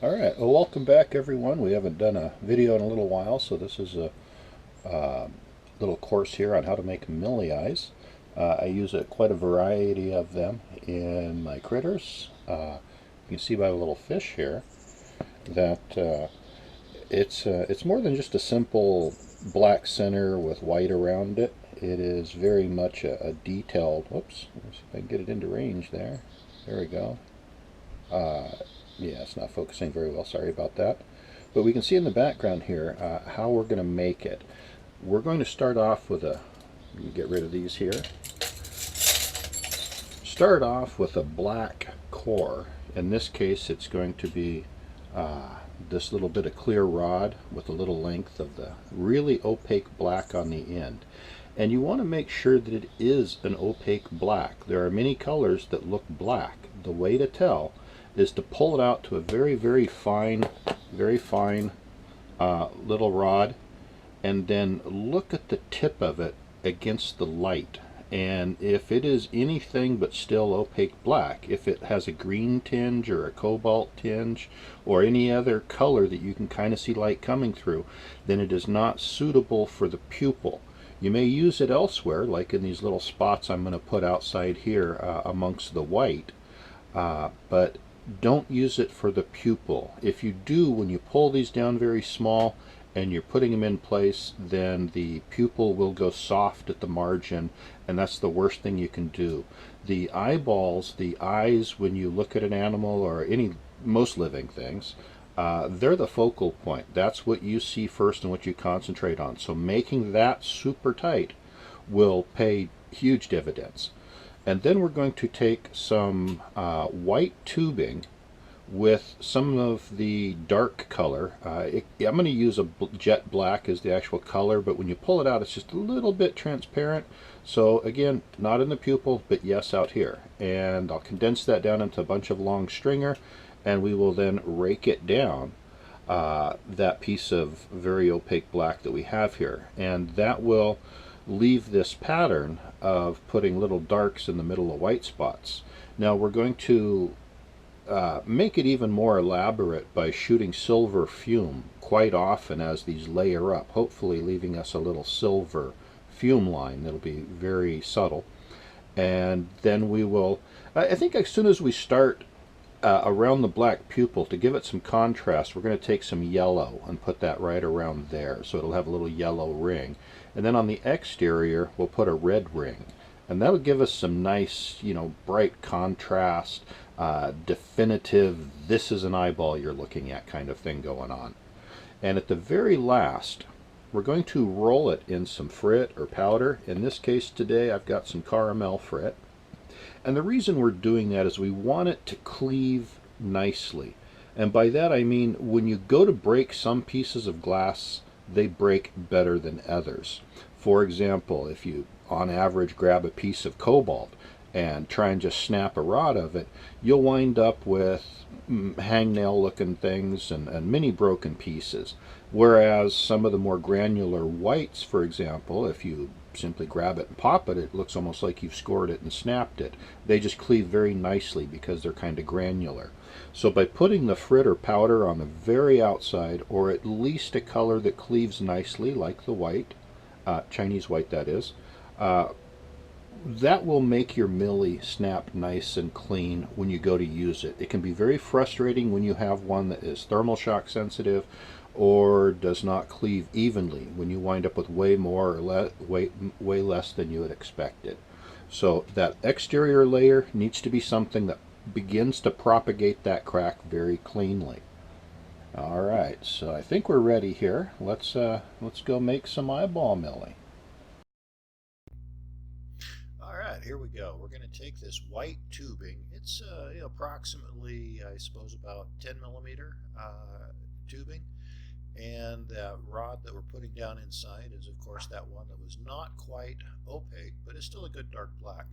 Alright, well, welcome back everyone. We haven't done a video in a little while, so this is a little course here on how to make millie eyes. I use quite a variety of them in my critters. You can see by the little fish here that it's more than just a simple black center with white around it. It is very much a detailed, whoops, let's see if I can get it into range there. There we go. Uh, yeah, it's not focusing very well, sorry about that. But we can see in the background here how we're going to make it. We're going to start off with get rid of these here. Start off with a black core. In this case, it's going to be this little bit of clear rod with a little length of the really opaque black on the end. And you want to make sure that it is an opaque black. There are many colors that look black. The way to tell is to pull it out to a very fine little rod, and then look at the tip of it against the light. And if it is anything but still opaque black, if it has a green tinge or a cobalt tinge or any other color that you can kind of see light coming through, then it is not suitable for the pupil. You may use it elsewhere, like in these little spots I'm going to put outside here amongst the white, but don't use it for the pupil. If you do, when you pull these down very small and you're putting them in place, then the pupil will go soft at the margin, and that's the worst thing you can do. The eyeballs, the eyes, when you look at an animal or most living things, they're the focal point. That's what you see first and what you concentrate on. So making that super tight will pay huge dividends. And then we're going to take some white tubing with some of the dark color. I'm going to use a jet black as the actual color, but when you pull it out, it's just a little bit transparent. So again, not in the pupil, but yes, out here. And I'll condense that down into a bunch of long stringer, and we will then rake it down, that piece of very opaque black that we have here. And that will leave this pattern of putting little darks in the middle of white spots. Now we're going to make it even more elaborate by shooting silver fume quite often as these layer up, hopefully leaving us a little silver fume line that'll be very subtle. And then we will, I think as soon as we start around the black pupil, to give it some contrast, we're going to take some yellow and put that right around there, so it'll have a little yellow ring. And then on the exterior, we'll put a red ring. And that'll give us some nice, bright contrast, definitive, this is an eyeball you're looking at kind of thing going on. And at the very last, we're going to roll it in some frit or powder. In this case today, I've got some caramel frit. And the reason we're doing that is we want it to cleave nicely. And by that I mean when you go to break some pieces of glass, they break better than others. For example, if you on average grab a piece of cobalt and try and just snap a rod of it, you'll wind up with hangnail looking things and many broken pieces. Whereas some of the more granular whites, for example, if you simply grab it and pop it, it looks almost like you've scored it and snapped it. They just cleave very nicely because they're kind of granular. So by putting the frit or powder on the very outside, or at least a color that cleaves nicely like the white, Chinese white that is, that will make your millie snap nice and clean when you go to use it. It can be very frustrating when you have one that is thermal shock sensitive or does not cleave evenly, when you wind up with way more or way less than you had expected. So that exterior layer needs to be something that begins to propagate that crack very cleanly. All right, so I think we're ready here. Let's go make some eyeball millie. All right, here we go. We're going to take this white tubing. It's approximately, I suppose, about 10 millimeter tubing. And that rod that we're putting down inside is, of course, that one that was not quite opaque, but is still a good dark black.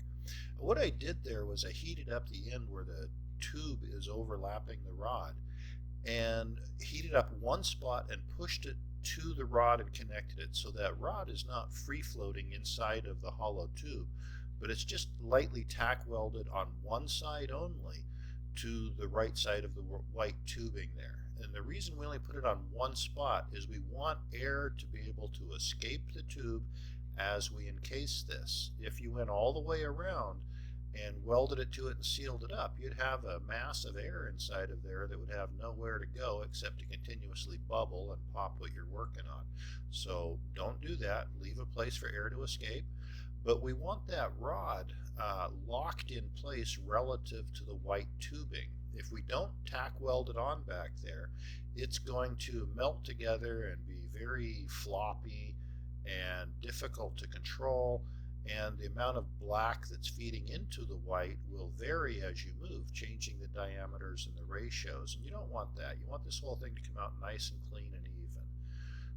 What I did there was I heated up the end where the tube is overlapping the rod, and heated up one spot and pushed it to the rod and connected it, so that rod is not free floating inside of the hollow tube, but it's just lightly tack welded on one side only to the right side of the white tubing there. And the reason we only put it on one spot is we want air to be able to escape the tube as we encase this. If you went all the way around and welded it to it and sealed it up, you'd have a mass of air inside of there that would have nowhere to go except to continuously bubble and pop what you're working on. So don't do that. Leave a place for air to escape. But we want that rod locked in place relative to the white tubing. If we don't tack weld it on back there, it's going to melt together and be very floppy and difficult to control, and the amount of black that's feeding into the white will vary as you move, changing the diameters and the ratios, and you don't want that. You want this whole thing to come out nice and clean and even.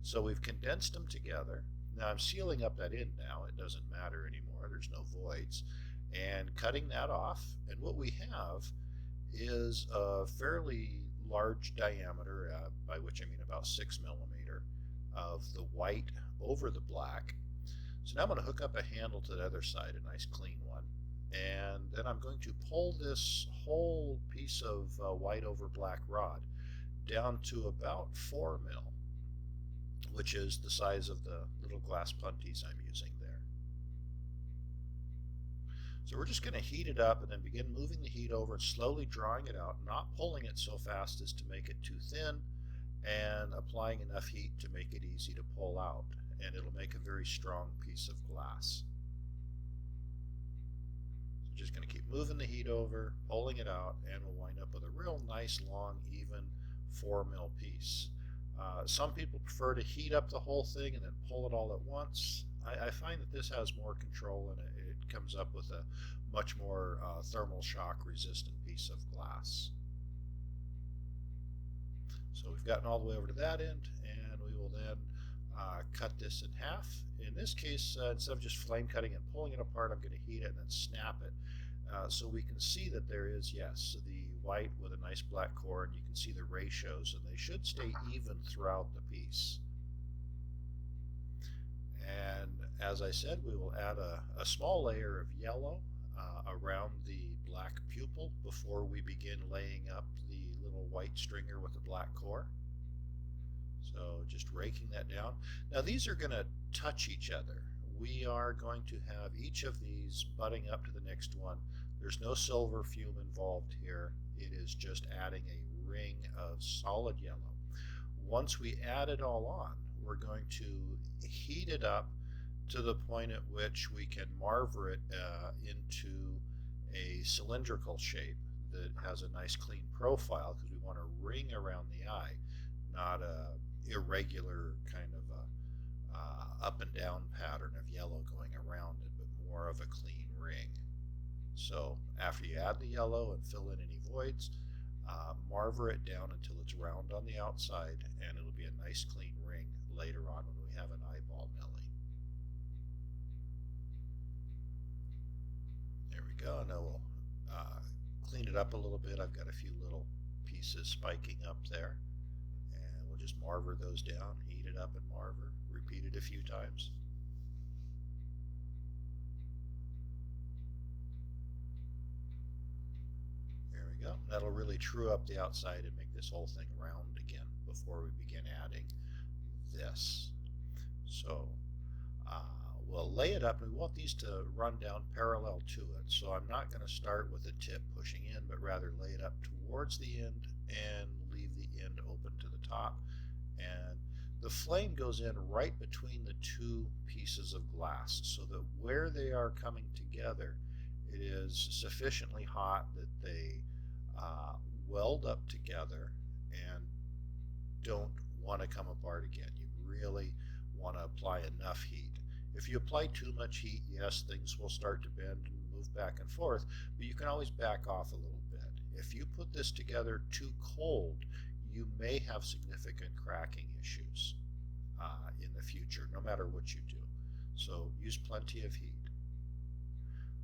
So we've condensed them together. Now I'm sealing up that end now. It doesn't matter anymore. There's no voids. And cutting that off. And what we have is a fairly large diameter, by which I mean about 6 millimeter, of the white over the black. So now I'm going to hook up a handle to the other side, a nice clean one. And then I'm going to pull this whole piece of white over black rod down to about 4 mil, which is the size of the little glass punties I'm using there. So we're just going to heat it up and then begin moving the heat over and slowly drawing it out, not pulling it so fast as to make it too thin, and applying enough heat to make it easy to pull out. And it'll make a very strong piece of glass. So just going to keep moving the heat over, pulling it out, and we'll wind up with a real nice, long, even 4 mil piece. Some people prefer to heat up the whole thing and then pull it all at once. I find that this has more control and it comes up with a much more thermal shock resistant piece of glass. So we've gotten all the way over to that end, and we will then cut this in half. In this case, instead of just flame cutting and pulling it apart, I'm going to heat it and then snap it. So we can see that there is, yes, the white with a nice black core, and you can see the ratios, and they should stay even throughout the piece. And as I said, we will add a small layer of yellow around the black pupil before we begin laying up the little white stringer with the black core. So just raking that down. Now these are going to touch each other. We are going to have each of these butting up to the next one. There's no silver fume involved here. It is just adding a ring of solid yellow. Once we add it all on, we're going to heat it up to the point at which we can marver it into a cylindrical shape that has a nice clean profile, because we want a ring around the eye, not a irregular kind of a up and down pattern of yellow going around it, but more of a clean ring. So after you add the yellow and fill in any voids, marver it down until it's round on the outside, and it'll be a nice clean ring later on when we have an eyeball milling. There we go. Now we'll clean it up a little bit. I've got a few little pieces spiking up there, and we'll just marver those down, heat it up and marver, repeat it a few times. There we go. That'll really true up the outside and make this whole thing round again before we begin adding this. So we'll lay it up, and we want these to run down parallel to it. So I'm not going to start with the tip pushing in, but rather lay it up towards the end and leave the end open to the top. And the flame goes in right between the two pieces of glass, so that where they are coming together, it is sufficiently hot that they weld up together and don't want to come apart again. You really want to apply enough heat. If you apply too much heat, yes, things will start to bend and move back and forth, but you can always back off a little bit. If you put this together too cold, you may have significant cracking issues in the future, no matter what you do. So use plenty of heat.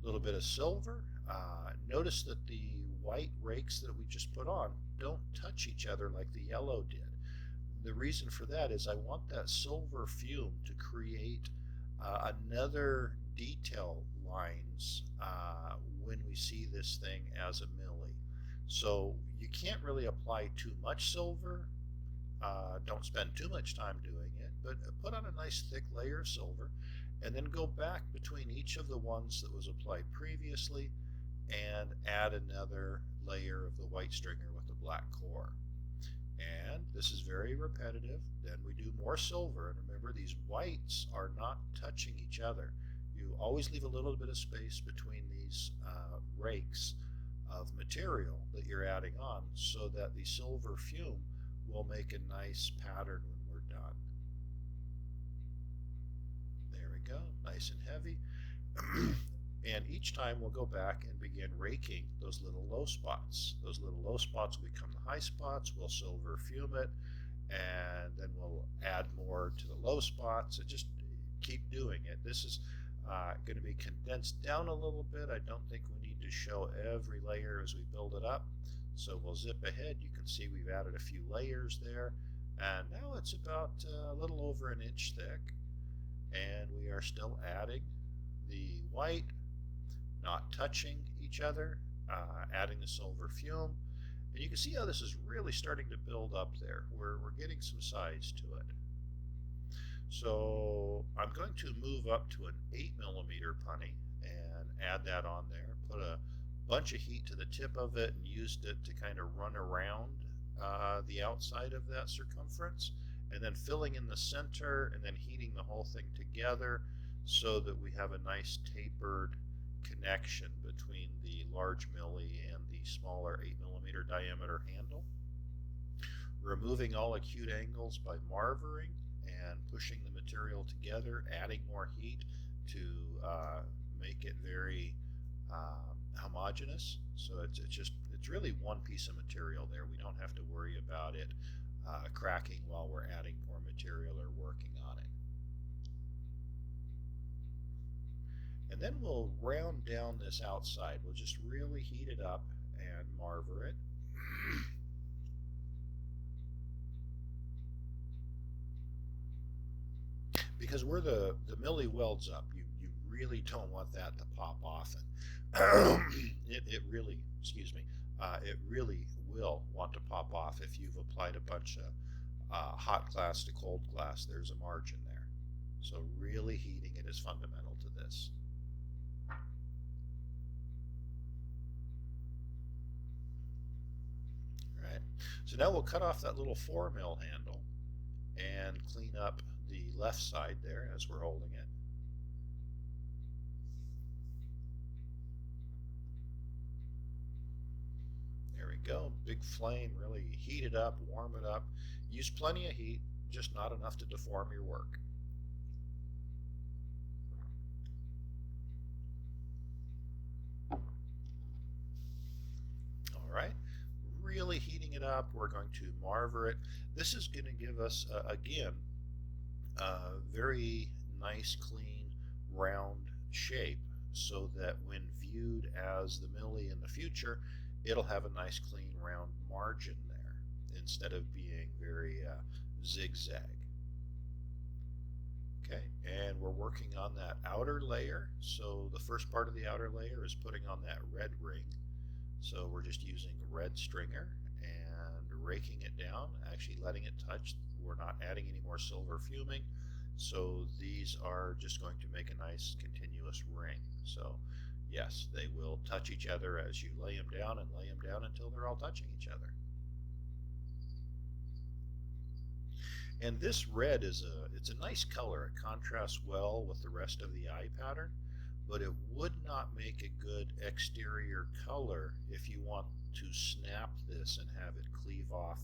A little bit of silver. Notice that the white rakes that we just put on don't touch each other like the yellow did. The reason for that is I want that silver fume to create another detail lines when we see this thing as a millie. So you can't really apply too much silver. Don't spend too much time doing it, but put on a nice thick layer of silver and then go back between each of the ones that was applied previously and add another layer of the white stringer with the black core. And this is very repetitive. Then we do more silver. And remember, these whites are not touching each other. You always leave a little bit of space between these rakes of material that you're adding on so that the silver fume will make a nice pattern when we're done. There we go, nice and heavy. And each time we'll go back and begin raking those little low spots. Those little low spots will become the high spots. We'll silver fume it, and then we'll add more to the low spots and just keep doing it. This is going to be condensed down a little bit. I don't think we need to show every layer as we build it up. So we'll zip ahead. You can see we've added a few layers there. And now it's about a little over an inch thick. And we are still adding the white, not touching each other, adding the silver fume. And you can see how this is really starting to build up there. We're getting some size to it. So I'm going to move up to an 8mm punny and add that on there. Put a bunch of heat to the tip of it and used it to kind of run around the outside of that circumference, and then filling in the center and then heating the whole thing together so that we have a nice tapered connection between the large milli and the smaller 8mm diameter handle. Removing all acute angles by marvering and pushing the material together, adding more heat to make it very homogeneous. So it's really one piece of material there. We don't have to worry about it cracking while we're adding more material or working on it. And then we'll round down this outside. We'll just really heat it up and marver it. Because where the milli welds up, you really don't want that to pop off. And it really, excuse me, it really will want to pop off if you've applied a bunch of hot glass to cold glass. There's a margin there. So really heating it is fundamental to this. Right. So now we'll cut off that little 4mm handle and clean up the left side there as we're holding it. There we go. Big flame, really heat it up, warm it up. Use plenty of heat, just not enough to deform your work. All right. Really heating it up. We're going to marver it. This is going to give us, again, a very nice, clean, round shape so that when viewed as the milli in the future, it'll have a nice, clean, round margin there instead of being very zigzag. Okay, and we're working on that outer layer. So the first part of the outer layer is putting on that red ring. So we're just using red stringer and raking it down, actually letting it touch. We're not adding any more silver fuming. So these are just going to make a nice continuous ring. So yes, they will touch each other as you lay them down and lay them down until they're all touching each other. And this red it's a nice color. It contrasts well with the rest of the eye pattern, but it would not make a good exterior color if you want to snap this and have it cleave off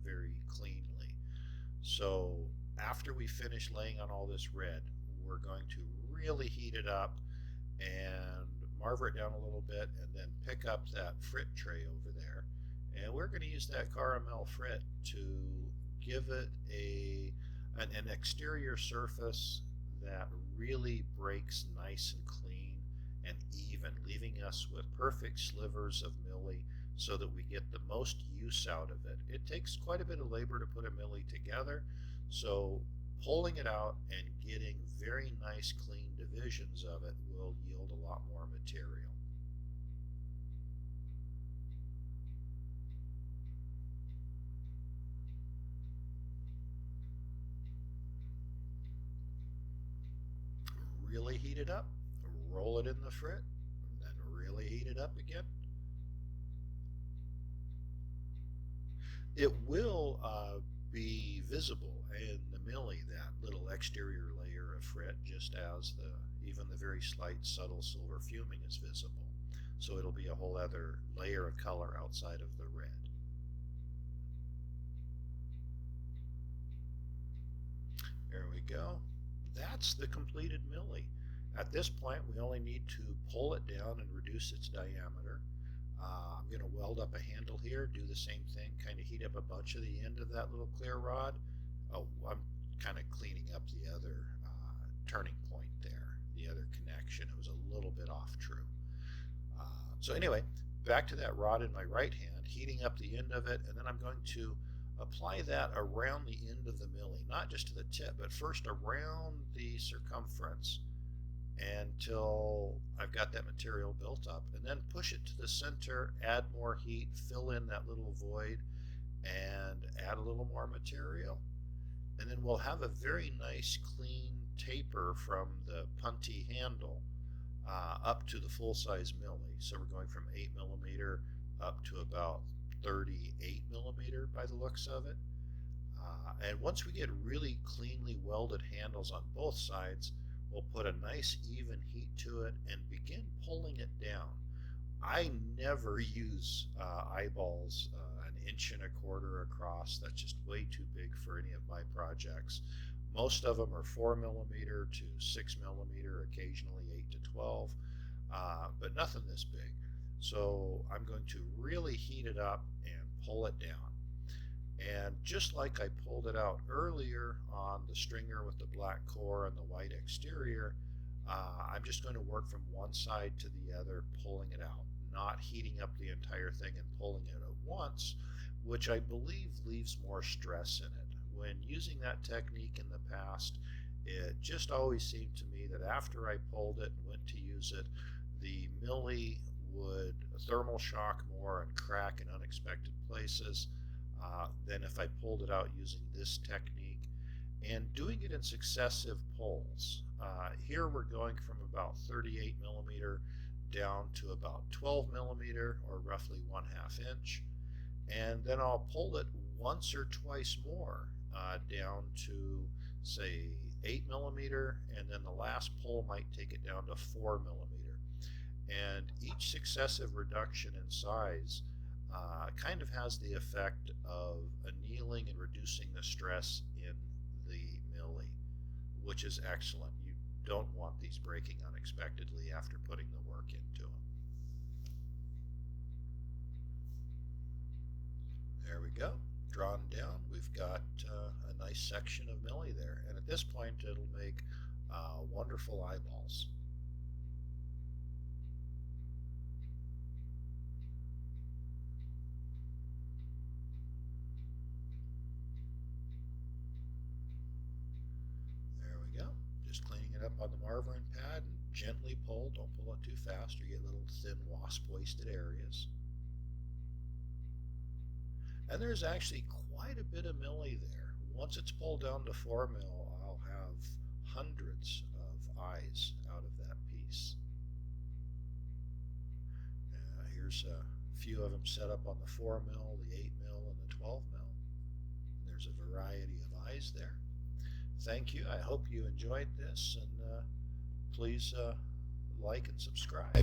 very cleanly. So after we finish laying on all this red, we're going to really heat it up and marver it down a little bit and then pick up that frit tray over there. And we're going to use that caramel frit to give it an exterior surface that really breaks nice and clean and even, leaving us with perfect slivers of milli so that we get the most use out of it. It takes quite a bit of labor to put a milli together, so pulling it out and getting very nice clean divisions of it will yield a lot more material. it up, roll it in the frit, and then really heat it up again. It will be visible in the millie, that little exterior layer of frit, just as even the very slight subtle silver fuming is visible. So it'll be a whole other layer of color outside of the red. There we go. That's the completed millie. At this point, we only need to pull it down and reduce its diameter. I'm going to weld up a handle here, do the same thing, kind of heat up a bunch of the end of that little clear rod. Oh, I'm kind of cleaning up the other turning point there, the other connection. It was a little bit off true. So anyway, back to that rod in my right hand, heating up the end of it, and then I'm going to apply that around the end of the millie, not just to the tip, but first around the circumference until I've got that material built up, and then push it to the center, add more heat, fill in that little void, and add a little more material. And then we'll have a very nice clean taper from the punty handle up to the full-size millie. So we're going from 8mm up to about 38mm by the looks of it. And once we get really cleanly welded handles on both sides, we'll put a nice even heat to it and begin pulling it down. I never use eyeballs 1.25 inches across. That's just way too big for any of my projects. Most of them are 4mm to 6mm, occasionally 8 to 12, but nothing this big. So I'm going to really heat it up and pull it down. And just like I pulled it out earlier on the stringer with the black core and the white exterior, I'm just going to work from one side to the other, pulling it out, not heating up the entire thing and pulling it at once, which I believe leaves more stress in it. When using that technique in the past, it just always seemed to me that after I pulled it and went to use it, the millie would thermal shock more and crack in unexpected places than if I pulled it out using this technique and doing it in successive pulls. Here we're going from about 38mm down to about 12mm, or roughly 1/2 inch, and then I'll pull it once or twice more down to, say, 8mm, and then the last pull might take it down to 4mm. And each successive reduction in size kind of has the effect of annealing and reducing the stress in the millie, which is excellent. You don't want these breaking unexpectedly after putting the work into them. There we go. Drawn down, we've got a nice section of millie there, and at this point it'll make wonderful eyeballs. There we go. Just cleaning it up on the marvering pad and gently pull. Don't pull it too fast or you get little thin wasp-wasted areas. And there's actually quite a bit of millie there. Once it's pulled down to 4mm, I'll have hundreds of eyes out of that piece. Here's a few of them set up on the 4mm, the 8mm, and the 12mm. There's a variety of eyes there. Thank you. I hope you enjoyed this, and please like and subscribe.